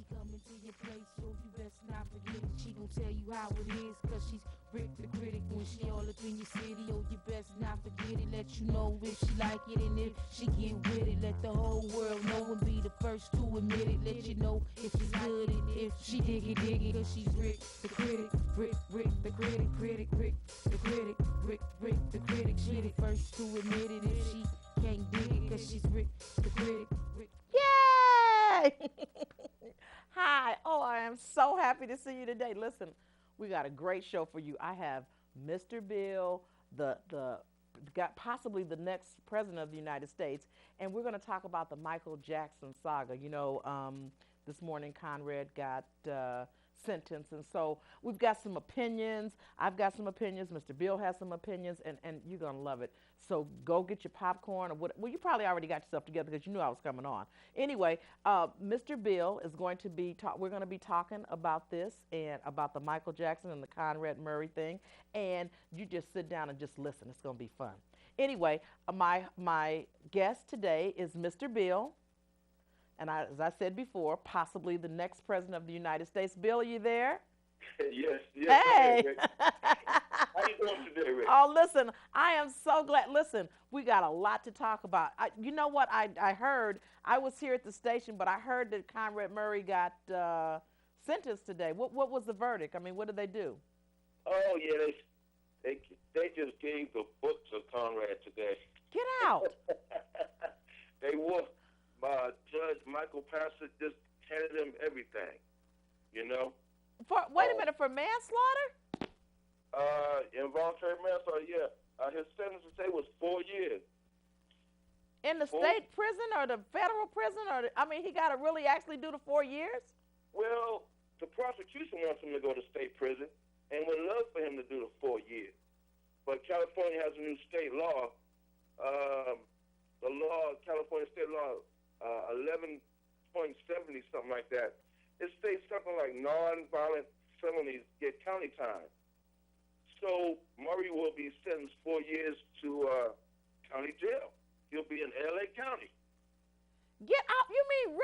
She coming to your place, so you best not forget it. She gon' tell you how it is, cause she's Rick the critic. When she all up in your city, oh, you best not forget it. Let you know if she like it, and if she get with it. Let the whole world know and be the first to admit it. Let you know if she's good and if she dig it, cause she's Rick the critic. Rick the critic, Rick the critic, Rick the critic. She the first to admit it if she can't dig it, cause she's Rick the critic. Yay! Hi. Oh, I am so happy to see you today. Listen, we got a great show for you. I have Mr. Bill, the got possibly the next president of the United States, and we're going to talk about the Michael Jackson saga. This morning Conrad got sentenced, and so we've got some opinions. I've got some opinions. Mr. Bill has some opinions, and you're going to love it. So go get your popcorn or what. Well, you probably already got yourself together because you knew I was coming on. Anyway, Mr. Bill is going to be we're going to be talking about this and about the Michael Jackson and the Conrad Murray thing. And you just sit down and just listen. It's going to be fun. Anyway, my guest today is Mr. Bill. And as I said before, possibly the next president of the United States. Bill, are you there? Yes. Hey. Rick. How you doing today, Rick? Oh, listen, I am so glad. Listen, we got a lot to talk about. You know what I heard? I was here at the station, but I heard that Conrad Murray got sentenced today. What was the verdict? I mean, what did they do? Oh, yeah, they just gave the book to Conrad today. Get out. They were. Judge Michael Passer just handed him everything, you know. Wait a minute, for manslaughter? Involuntary manslaughter, yeah. His sentence today was 4 years. In the state prison or the federal prison? He got to really actually do the 4 years? Well, the prosecution wants him to go to state prison and would love for him to do the 4 years. But California has a new state law. California state law, 11.70, something like that. It states something like non-violent felonies get county time. So Murray will be sentenced 4 years to county jail. He'll be in LA County. Get out? You mean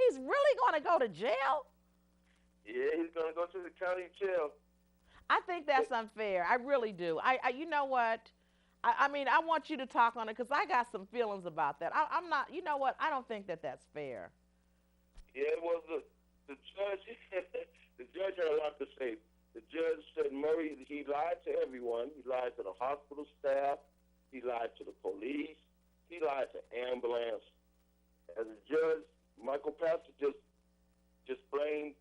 he's really going to go to jail? Yeah, he's going to go to the county jail. I think that's unfair. I really do. You know what? I want you to talk on it because I got some feelings about that. I'm not, you know what? I don't think that that's fair. Yeah, well, the judge, the judge had a lot to say. The judge said Murray, he lied to everyone. He lied to the hospital staff. He lied to the police. He lied to ambulance. As a judge, Michael Pastor just blamed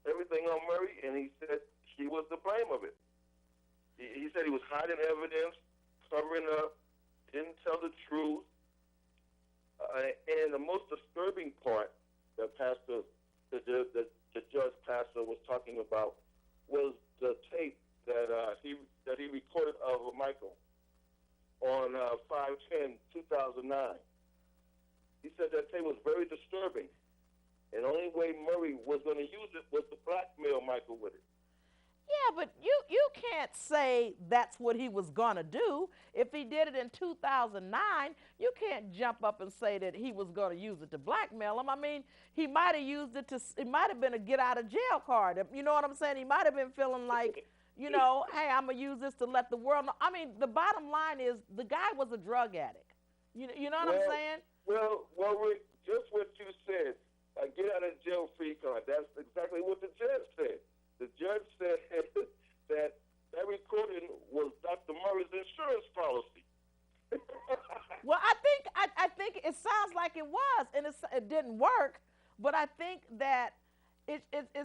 everything on Murray, and he said he was the blame of it. He said he was hiding evidence, covering up, didn't tell the truth. And the most disturbing part that the judge Pastor was talking about was the tape that he recorded of Michael on 5/10/2009. He said that tape was very disturbing, and the only way Murray was going to use it was to blackmail Michael with it. Yeah, but you can't say that's what he was going to do. If he did it in 2009, you can't jump up and say that he was going to use it to blackmail him. I mean, he might have used it it might have been a get out of jail card. You know what I'm saying? He might have been feeling like, hey, I'm going to use this to let the world know. I mean, the bottom line is the guy was a drug addict. You know what I'm saying? Well, Rick, just what you said, get out of jail free card. That's exactly what the judge said. The judge said that recording was Dr. Murray's insurance policy. Well, I think it sounds like it was, and it didn't work. But I think that it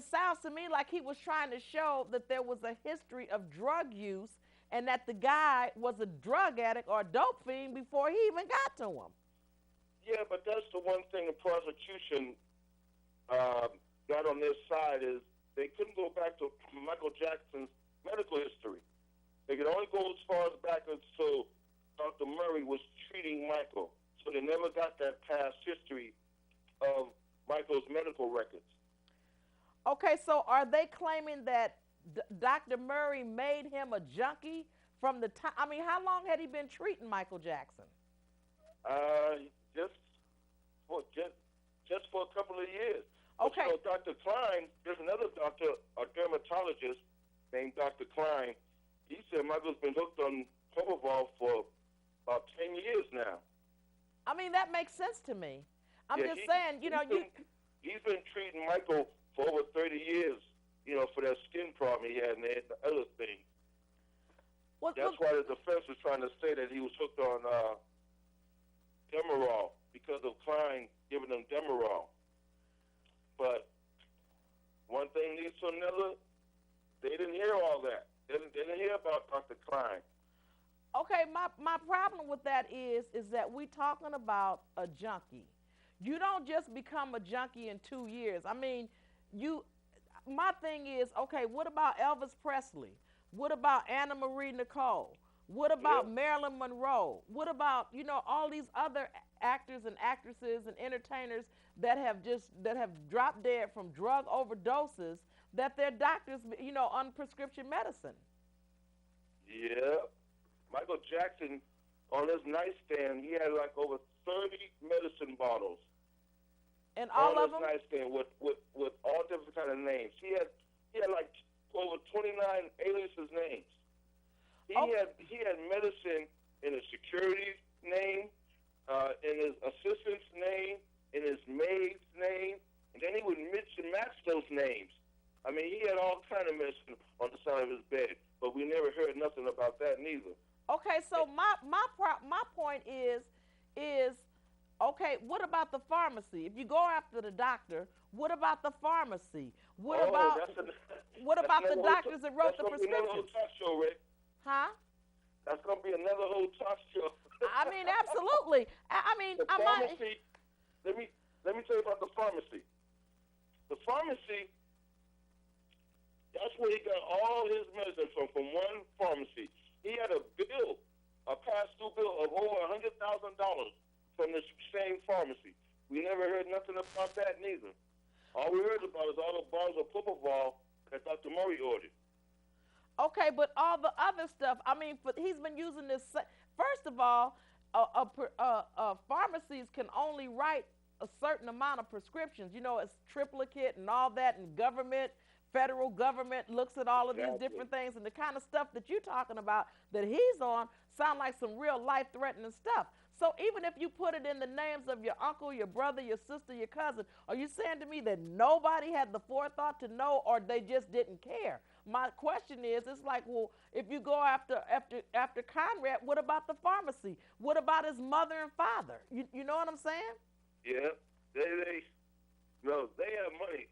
sounds to me like he was trying to show that there was a history of drug use, and that the guy was a drug addict or a dope fiend before he even got to him. Yeah, but that's the one thing the prosecution got on their side is they couldn't go back to Michael Jackson's medical history. They could only go as far as back as so Dr. Murray was treating Michael. So they never got that past history of Michael's medical records. Okay, so are they claiming that Dr. Murray made him a junkie from the time? I mean, how long had he been treating Michael Jackson? Just for a couple of years. But, Okay. you know, Dr. Klein, there's another doctor, a dermatologist named Dr. Klein. He said Michael's been hooked on propofol for about 10 years now. I mean, that makes sense to me. I'm Yeah, just saying, you know, he's been treating Michael for over 30 years, you know, for that skin problem he had and the other things. That's why the defense was trying to say that he was hooked on Demerol because of Klein giving him Demerol. But one thing leads to another. They didn't hear all that. They didn't hear about Dr. Klein. Okay, my problem with that is that we're talking about a junkie. You don't just become a junkie in 2 years. I mean, my thing is, okay, what about Elvis Presley? What about Anna Marie Nicole? What about Marilyn Monroe? What about, you know, all these other actors and actresses and entertainers that have dropped dead from drug overdoses that their doctors, you know, on prescription medicine? Yeah. Michael Jackson, on his nightstand, he had like over 30 medicine bottles. And all on of his them? nightstand with all different kind of names. He had like over 29 aliases names. He had medicine in his security name, in his assistant's name, in his maid's name, and then he would mix and match those names. I mean, he had all kind of medicine on the side of his bed, but we never heard nothing about that neither. Okay, so my point is okay, what about the pharmacy? If you go after the doctor, what about the pharmacy? What about the doctors that wrote the prescriptions? That's going to be another whole talk show, Rick. Huh? That's going to be another whole talk show. I mean, absolutely. I mean, the pharmacy. Let me tell you about the pharmacy. The pharmacy. That's where he got all his medicine from one pharmacy. He had a bill, a pass-through bill of over $100,000 from the same pharmacy. We never heard nothing about that neither. All we heard about is all the bottles of propofol that Dr. Murray ordered. Okay, but all the other stuff, I mean, he's been using this. First of all, pharmacies can only write a certain amount of prescriptions. You know, it's triplicate and all that, and federal government looks at all of these different things, and the kind of stuff that you're talking about that he's on sound like some real life-threatening stuff. So even if you put it in the names of your uncle, your brother, your sister, your cousin, are you saying to me that nobody had the forethought to know, or they just didn't care? My question is, it's like, well, if you go after Conrad, what about the pharmacy? What about his mother and father? You know what I'm saying? Yeah, they have money.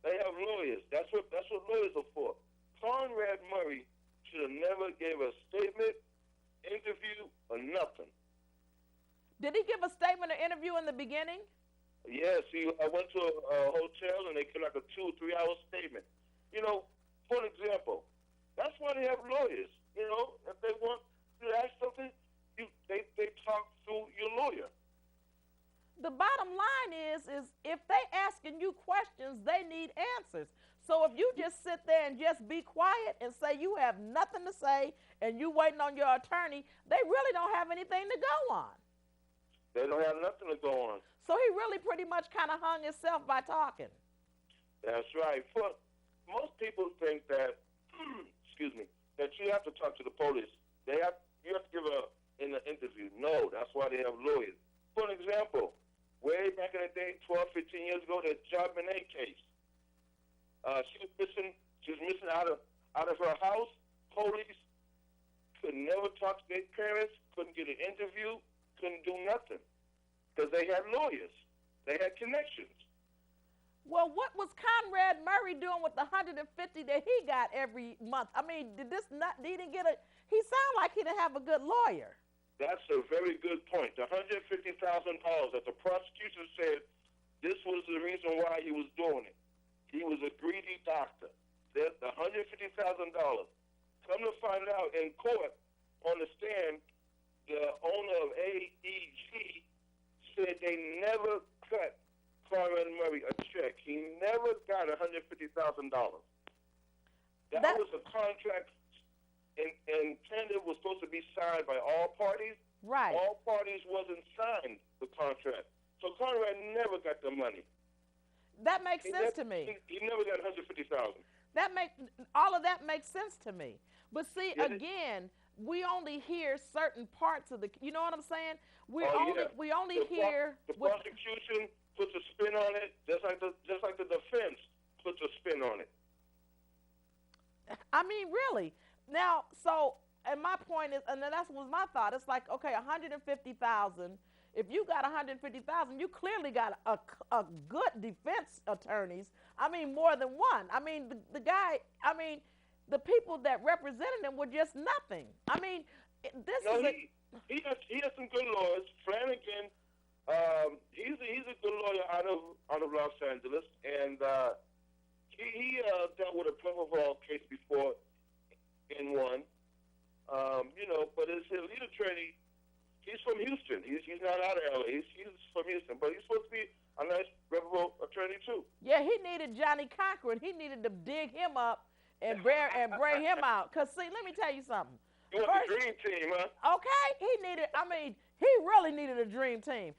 They have lawyers. That's what lawyers are for. Conrad Murray should have never gave a statement, interview, or nothing. Did he give a statement or interview in the beginning? Yes, I went to a hotel and they gave like a 2 or 3 hour statement. You know, for example, that's why they have lawyers. You know, if they want to ask something, they talk through your lawyer. The bottom line is if they asking you questions, they need answers. So if you just sit there and just be quiet and say you have nothing to say and you waiting on your attorney, they really don't have anything to go on. They don't have nothing to go on. So he really pretty much kind of hung himself by talking. That's right. Most people think that, that you have to talk to the police. You have to give in an interview. No, that's why they have lawyers. For example, way back in the day, 12, 15 years ago, the John Bonet case. She was missing out of her house. Police could never talk to their parents, couldn't get an interview, couldn't do nothing because they had lawyers. They had connections. Well, what was Conrad Murray doing with the $150 that he got every month? I mean, he sounded like he didn't have a good lawyer. That's a very good point. The $150,000 that the prosecution said this was the reason why he was doing it. He was a greedy doctor. The $150,000. Come to find out in court, on the stand, the owner of AEG said they never cut Conrad Murray a check. He never got $150,000. That was a contract intended was supposed to be signed by all parties. Right. All parties wasn't signed the contract. So Conrad never got the money. That makes sense to me. He never got 150,000. All of that makes sense to me. But see, Yeah, again, we only hear certain parts of the. You know what I'm saying? We yeah. only hear The prosecution puts a spin on it, just like the defense puts a spin on it. I mean, really. Now, so, and my point is, and then that was my thought. It's like, okay, 150,000. If you got 150,000, you clearly got a good defense attorneys. I mean, more than one. I mean, the guy. I mean, the people that represented him were just nothing. I mean, this No, is he has some good lawyers. Flanagan, he's a good lawyer out of Los Angeles, and he dealt with a Purple case before and won. But his lead attorney, he's from Houston. He's not out of LA. He's from Houston, but he's supposed to be a nice, reputable attorney too. Yeah, he needed Johnny Cochran. He needed to dig him up and bring him out. Cause see, let me tell you something. You want the dream team, huh? Okay, he really needed a dream team.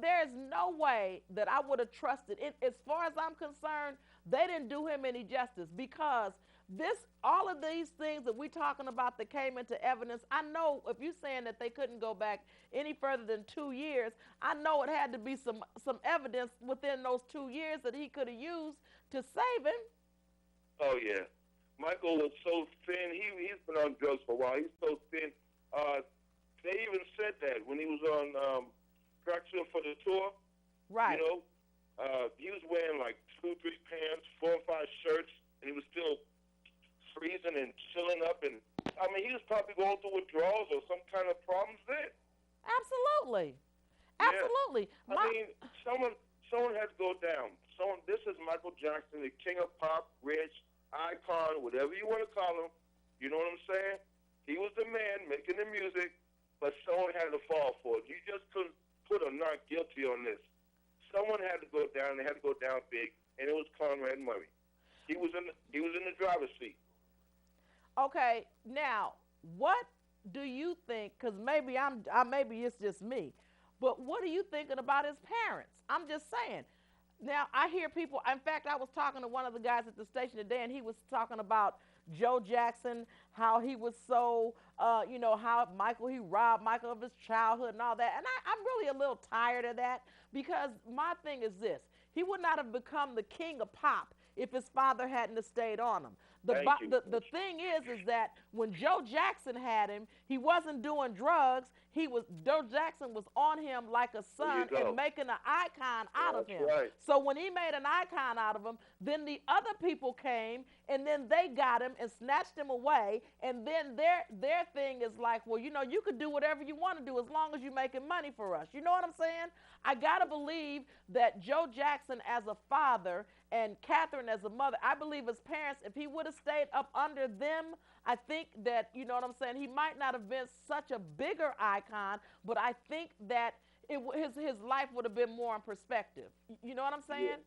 There's no way that I would have trusted it. As far as I'm concerned, they didn't do him any justice because all of these things that we're talking about that came into evidence, I know if you're saying that they couldn't go back any further than 2 years, I know it had to be some evidence within those 2 years that he could have used to save him. Oh, yeah. Michael was so thin. He's been on drugs for a while. He's so thin. They even said that when he was on Correction for the tour. Right. He was wearing like 2, 3 pants, 4 or 5 shirts, and he was still freezing and chilling up. And I mean, he was probably going through withdrawals or some kind of problems then. Absolutely. Yeah. Absolutely. I mean, someone had to go down. This is Michael Jackson, the king of pop, rich, icon, whatever you want to call him. You know what I'm saying? He was the man making the music, but someone had to fall for it. You just couldn't put a not guilty on this. Someone had to go down. They had to go down big, and it was Conrad Murray. He was in the driver's seat. Okay, now what do you think? Because maybe maybe it's just me, but what are you thinking about his parents? I'm just saying. Now, I hear people, in fact, I was talking to one of the guys at the station today, and he was talking about Joe Jackson, how he was so, how he robbed Michael of his childhood and all that. And I'm really a little tired of that because my thing is this. He would not have become the king of pop if his father hadn't have stayed on him. The thing is that when Joe Jackson had him, he wasn't doing drugs. Joe Jackson was on him like a son and making an icon out of him. Right. So when he made an icon out of him, then the other people came and then they got him and snatched him away. And then their thing is like, well, you could do whatever you want to do as long as you're making money for us. You know what I'm saying? I got to believe that Joe Jackson as a father and Catherine as a mother, I believe his parents, if he would have stayed up under them, I think that, you know what I'm saying, he might not have been such a bigger icon, but I think that his life would have been more in perspective. You know what I'm saying?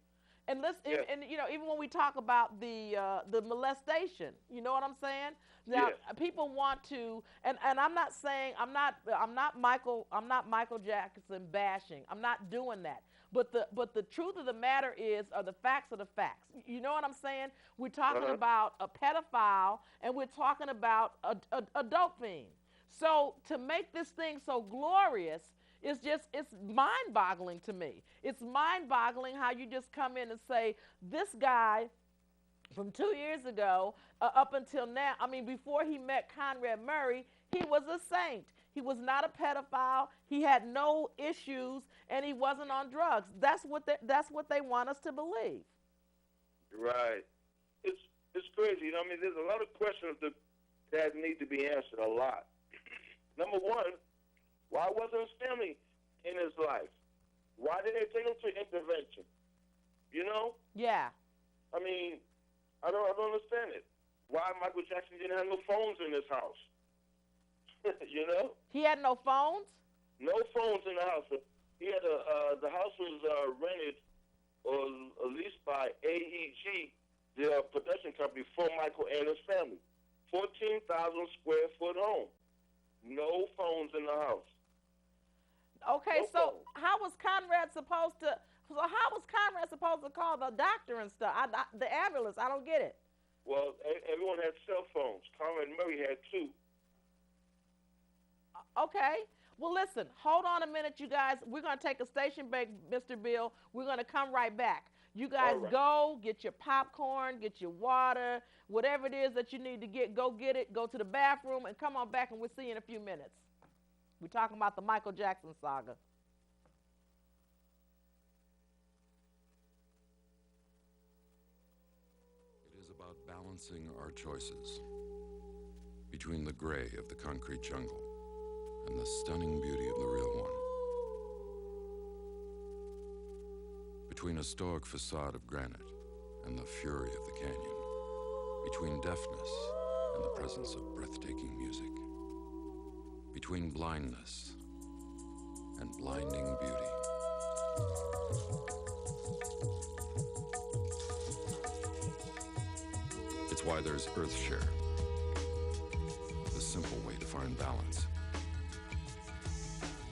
Yeah. And even when we talk about the molestation, you know what I'm saying? Now people want to, and I'm not saying I'm not Michael Jackson bashing. I'm not doing that. But the truth of the matter are the facts are the facts. You know what I'm saying? We're talking about a pedophile and we're talking about a dope fiend. So to make this thing so glorious, it's mind-boggling to me. It's mind-boggling how you just come in and say, this guy from 2 years ago up until now, I mean, before he met Conrad Murray, he was a saint. He was not a pedophile. He had no issues, and he wasn't on drugs. That's what they want us to believe. Right. It's crazy. I mean, there's a lot of questions that need to be answered. A lot. Number one, why wasn't his family in his life? Why did they take him to intervention? Yeah. I mean, I don't understand it. Why Michael Jackson didn't have no phones in his house? He had no phones? No phones in the house. He had the house was rented or leased by AEG, the production company, for Michael and his family. 14,000 square foot home. No phones in the house. Okay, no so phones. how was Conrad supposed to So how was Conrad supposed to call the doctor and stuff? The ambulance. I don't get it. Well, everyone had cell phones. Conrad Murray had two. Okay. Well, listen. Hold on a minute, you guys. We're gonna take a station break, Mr. Bill. We're gonna come right back. You guys All right. go get your popcorn, get your water, whatever it is that you need to get. Go get it. Go to the bathroom and come on back, and we'll see you in a few minutes. We're talking about the Michael Jackson saga. It is about balancing our choices between the gray of the concrete jungle and the stunning beauty of the real one. Between a stoic facade of granite and the fury of the canyon. Between deafness and the presence of breathtaking music. Between blindness and blinding beauty. It's why there's EarthShare, the simple way to find balance.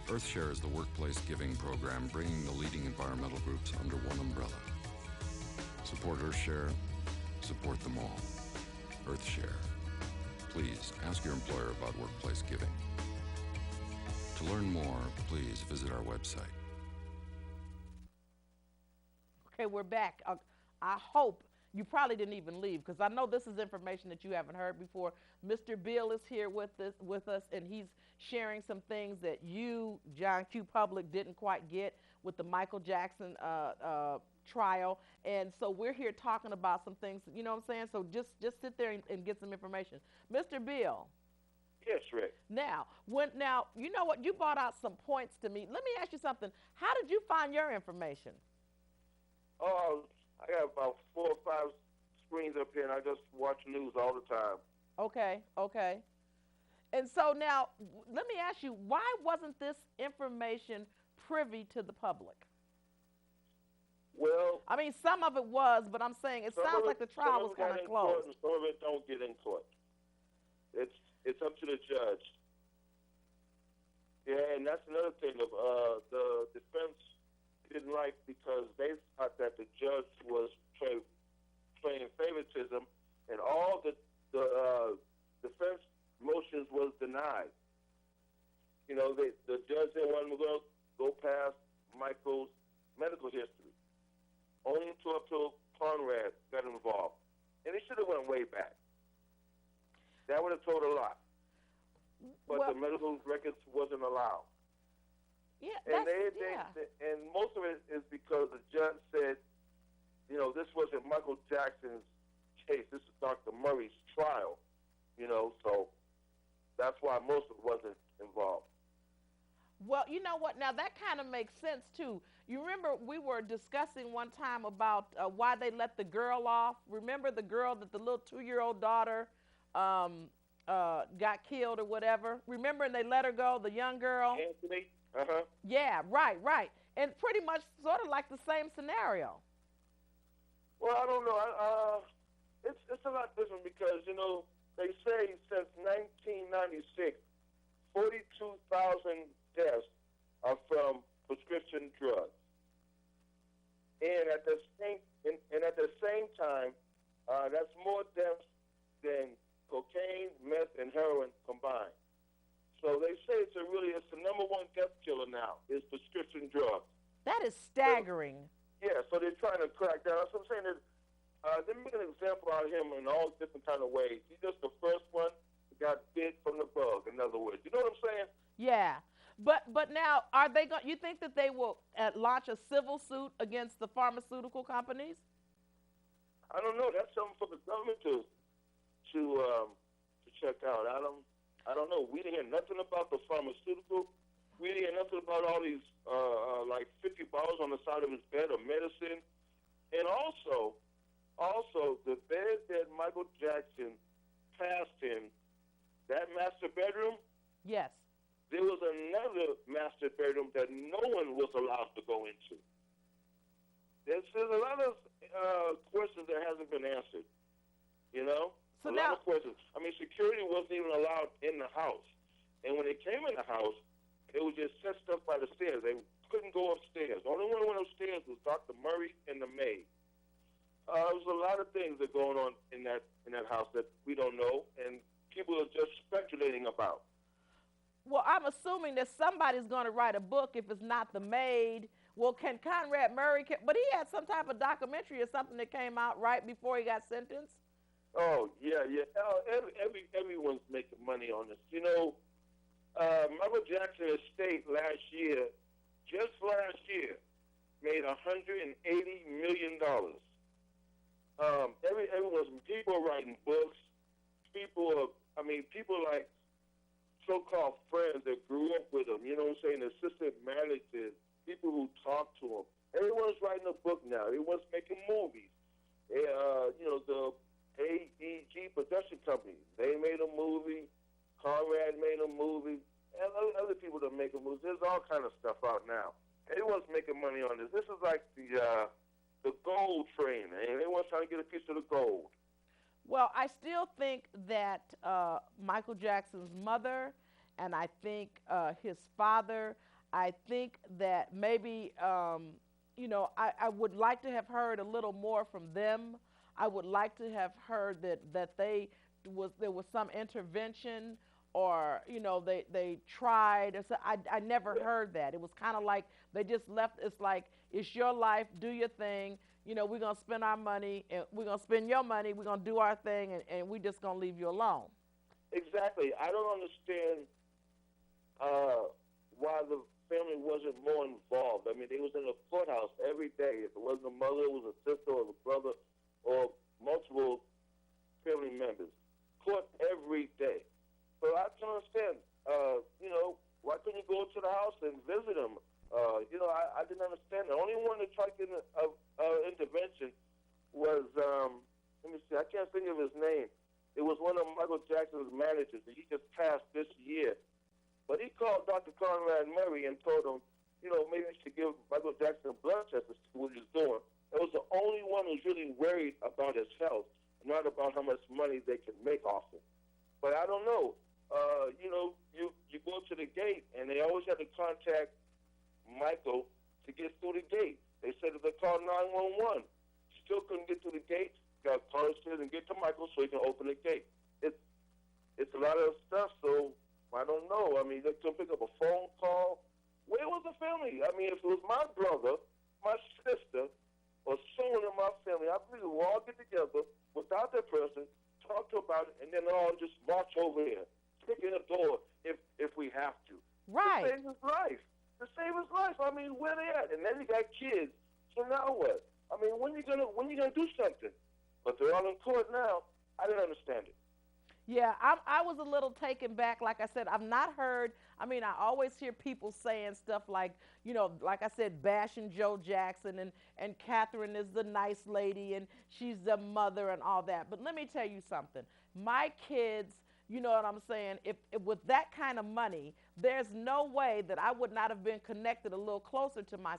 EarthShare is the workplace giving program bringing the leading environmental groups under one umbrella. Support EarthShare, support them all. EarthShare. Please ask your employer about workplace giving. To learn more, please visit our website. Okay, we're back. I hope you probably didn't even leave because I know this is information that you haven't heard before. Mr. Bill is here with us, and he's sharing some things that you, John Q. Public, didn't quite get with the Michael Jackson trial. And so we're here talking about some things, you know what I'm saying? So just sit there and get some information. Mr. Bill. Yes, Rick. Now, you know what? You brought out some points to me. Let me ask you something. How did you find your information? Oh, I got about 4 or 5 screens up here, and I just watch news all the time. Okay. And so now, let me ask you, why wasn't this information privy to the public? Well, I mean, some of it was, but I'm saying it sounds like the trial was kind of closed. Some of it don't get in court. It's up to the judge. Yeah, and that's another thing. The defense didn't like because they thought that the judge was playing favoritism, and all the defense motions was denied. You know, the judge didn't want to go past Michael's medical history. Only until Conrad got involved. And he should have went way back. That would have told a lot. But the medical records wasn't allowed. Yeah, and most of it is because the judge said, you know, this wasn't Michael Jackson's case. This is Dr. Murray's trial. You know, so that's why most of it wasn't involved. Well, you know what? Now, that kind of makes sense, too. You remember we were discussing one time about why they let the girl off. Remember the girl that the little 2-year-old daughter got killed or whatever? Remember, and they let her go, the young girl? Anthony? Uh-huh. Yeah, right. And pretty much sort of like the same scenario. Well, I don't know. It's a lot different because, you know, they say since 1996, 42,000 deaths are from prescription drugs. And at the same time, that's more deaths than cocaine, meth, and heroin combined. So they say it's the number one death killer now is prescription drugs. That is staggering. So they're trying to crack down. That's what I'm saying. They're making an example out of him in all different kind of ways. He's just the first one who got bit from the bug, in other words. You know what I'm saying? Yeah. But now, are they going? You think that they will launch a civil suit against the pharmaceutical companies? I don't know. That's something for the government to check out. I don't know. We didn't hear nothing about the pharmaceutical. We didn't hear nothing about all these like 50 bottles on the side of his bed of medicine. And also the bed that Michael Jackson passed in, that master bedroom. Yes. There was another master bedroom that no one was allowed to go into. There's a lot of questions that hasn't been answered, you know? So a lot of questions. I mean, security wasn't even allowed in the house. And when they came in the house, they would just set stuff by the stairs. They couldn't go upstairs. The only one who went upstairs was Dr. Murray and the maid. There was a lot of things that are going on in that house that we don't know, and people are just speculating about. Well, I'm assuming that somebody's going to write a book if it's not the maid. Well, can Conrad Murray, but he had some type of documentary or something that came out right before he got sentenced. Oh, yeah. Everyone's making money on this. You know, Michael Jackson's estate just last year, made $180 million. Everyone's, people are writing books. People like so-called friends that grew up with him, you know what I'm saying, assistant managers, people who talk to him. Everyone's writing a book now. Everyone's making movies. The AEG production company, they made a movie. Conrad made a movie. And other people that make movies. There's all kind of stuff out now. Everyone's making money on this. This is like the gold train, and everyone's trying to get a piece of the gold. Well, I still think that Michael Jackson's mother and I think his father, I think that maybe, I would like to have heard a little more from them. I would like to have heard that there was some intervention or, they tried. So I never heard that. It was kind of like they just left. It's like, it's your life, do your thing. We're going to spend our money, and we're going to spend your money, we're going to do our thing, and we're just going to leave you alone. Exactly. I don't understand why the family wasn't more involved. I mean, they was in the courthouse every day. If it wasn't a mother, it was a sister or a brother or multiple family members. Court every day. So I can understand, why couldn't you go to the house and visit them? I didn't understand. The only one that tried to get intervention was, let me see, I can't think of his name. It was one of Michael Jackson's managers, and he just passed this year. But he called Dr. Conrad Murray and told him, maybe he should give Michael Jackson a blood test to see what he's doing. It was the only one who's really worried about his health, not about how much money they can make off him. But I don't know. You go to the gate, and they always have to contact Michael to get through the gate. They said if they called 911, still couldn't get through the gate. Got to call upstairs and get to Michael so he can open the gate. It's a lot of stuff, so I don't know. I mean, they couldn't pick up a phone call. Where was the family? I mean, if it was my brother, my sister, or someone in my family, I believe we'll all get together without that person, talk to about it, and then all just march over there, kick in the door if we have to. Right. To save his life. To save his life. I mean, where they at? And then you got kids. So now what? I mean, when you gonna do something? But they're all in court now. I didn't understand it. Yeah, I was a little taken back. Like I said, I've not heard. I mean, I always hear people saying stuff like, like I said, bashing Joe Jackson and Catherine is the nice lady and she's the mother and all that. But let me tell you something. My kids, you know what I'm saying? If with that kind of money, there's no way that I would not have been connected a little closer to my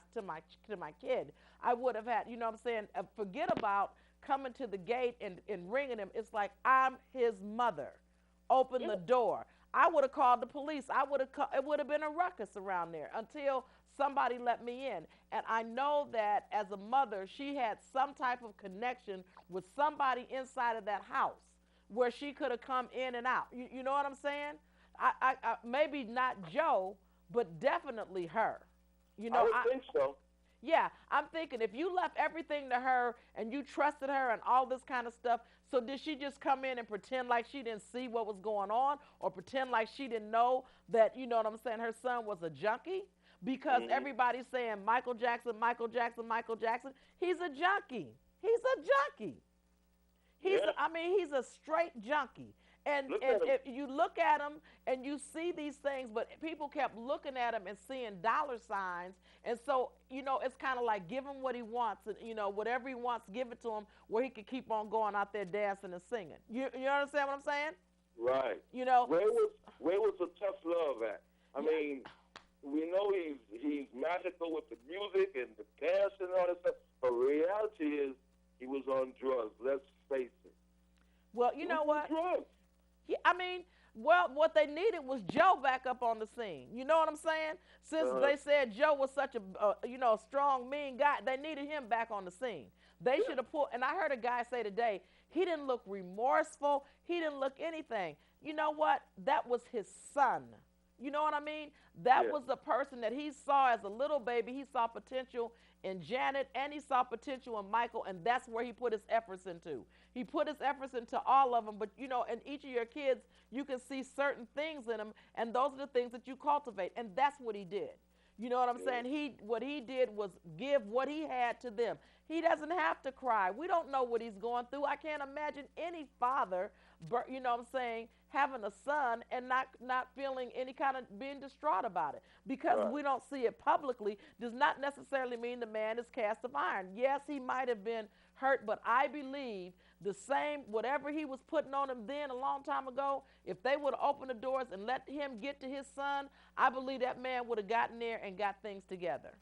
kid. I would have had, you know what I'm saying? Forget about coming to the gate and ringing him. It's like, I'm his mother. Open the door. I would have called the police. It would have been a ruckus around there until somebody let me in. And I know that as a mother, she had some type of connection with somebody inside of that house where she could have come in and out. You know what I'm saying? I maybe not Joe, but definitely her. I would think so. Yeah, I'm thinking if you left everything to her and you trusted her and all this kind of stuff, so did she just come in and pretend like she didn't see what was going on or pretend like she didn't know that, you know what I'm saying, her son was a junkie? Because everybody's saying Michael Jackson, Michael Jackson, Michael Jackson. He's a junkie. He's a junkie. He's a straight junkie. And if you look at him and you see these things, but people kept looking at him and seeing dollar signs. And so, it's kind of like give him what he wants. And, whatever he wants, give it to him where he can keep on going out there dancing and singing. You understand what I'm saying? Right. Where was the tough love at? I mean, we know he's magical with the music and the dance and all that stuff. But reality is he was on drugs. Let's face it. Well, you know what? Drugs. Yeah, I mean, Well, what they needed was Joe back up on the scene. You know what I'm saying? Since they said Joe was such a strong, mean guy, they needed him back on the scene. They should have pulled. And I heard a guy say today, he didn't look remorseful. He didn't look anything. You know what? That was his son. You know what I mean? That was the person that he saw as a little baby. He saw potential in Janet, and he saw potential in Michael, and that's where he put his efforts into. He put his efforts into all of them, but in each of your kids, you can see certain things in them, and those are the things that you cultivate, and that's what he did. You know what I'm saying? What he did was give what he had to them. He doesn't have to cry. We don't know what he's going through. I can't imagine any father, having a son and not feeling any kind of being distraught about it. Because we don't see it publicly does not necessarily mean the man is cast of iron. Yes, he might have been hurt, but I believe the same, whatever he was putting on him then a long time ago, if they would have opened the doors and let him get to his son, I believe that man would have gotten there and got things together.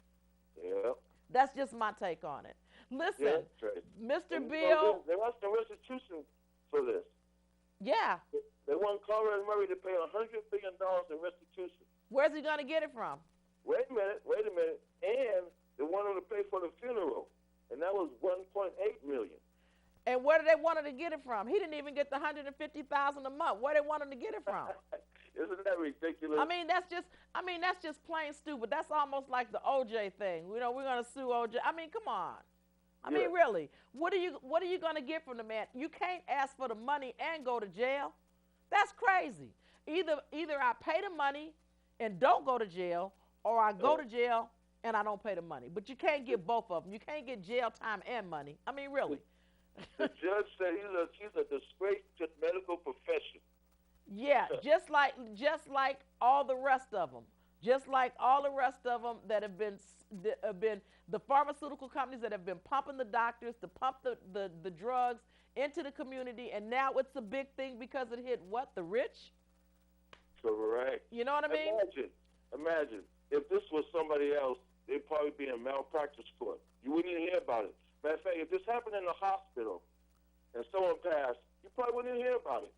Yeah. That's just my take on it. Listen, Mr. And Bill. They want some restitution for this. Yeah. They want Carter and Murray to pay $100 billion in restitution. Where's he going to get it from? Wait a minute. And they want him to pay for the funeral, and that was $1.8 million. And where did they want him to get it from? He didn't even get the $150,000 a month. Where they want him to get it from? Isn't that ridiculous? I mean, that's just plain stupid. That's almost like the OJ thing. We're going to sue OJ. I mean, come on. I mean, really, what are you going to get from the man? You can't ask for the money and go to jail. That's crazy. Either I pay the money and don't go to jail, or I go to jail and I don't pay the money. But you can't get both of them. You can't get jail time and money. I mean, really. The judge said he's a disgrace to the medical profession. Yeah, just like all the rest of them. Just like all the rest of them that have been the pharmaceutical companies that have been pumping the doctors to pump the drugs into the community, and now it's a big thing because it hit what? The rich? Correct. You know what I mean? Imagine if this was somebody else, they'd probably be in malpractice court. You wouldn't even hear about it. Matter of fact, if this happened in the hospital and someone passed, you probably wouldn't hear about it.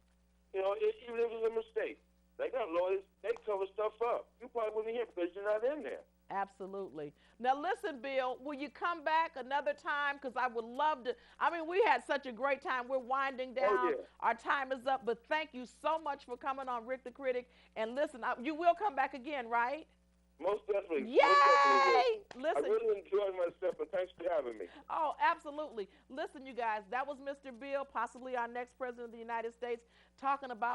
Even if it was a mistake. They got lawyers. They cover stuff up. You probably wouldn't hear because you're not in there. Absolutely. Now, listen, Bill, will you come back another time? Because I would love to. I mean, we had such a great time. We're winding down. Oh, yeah. Our time is up. But thank you so much for coming on Rick the Critic. And listen, you will come back again, right? Most definitely. Yay! Listen, I really enjoyed myself, and thanks for having me. Oh, absolutely. Listen, you guys, that was Mr. Bill, possibly our next president of the United States,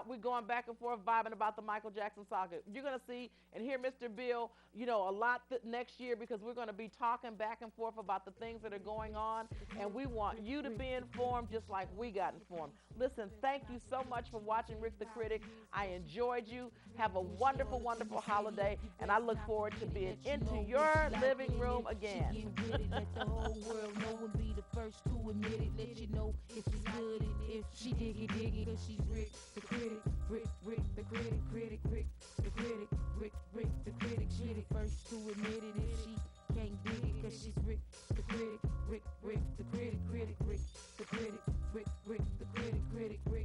we're going back and forth, vibing about the Michael Jackson saga. You're going to see and hear Mr. Bill, a lot next year, because we're going to be talking back and forth about the things that are going on, and we want you to be informed just like we got informed. Listen, thank you so much for watching Rick the Critic. I enjoyed you. Have a wonderful, wonderful holiday, and I look forward to being into your living room again. Let the whole world know and be the first to admit it. Let you know if it's good and if she dig it, cause she's Rick the Critic, Rick the Critic, Rick the Critic, Rick the Critic. She the first to admit it if she can't dig it, cause she's Rick the Critic, Rick the Critic, Rick the Critic, Rick the Critic, Rick.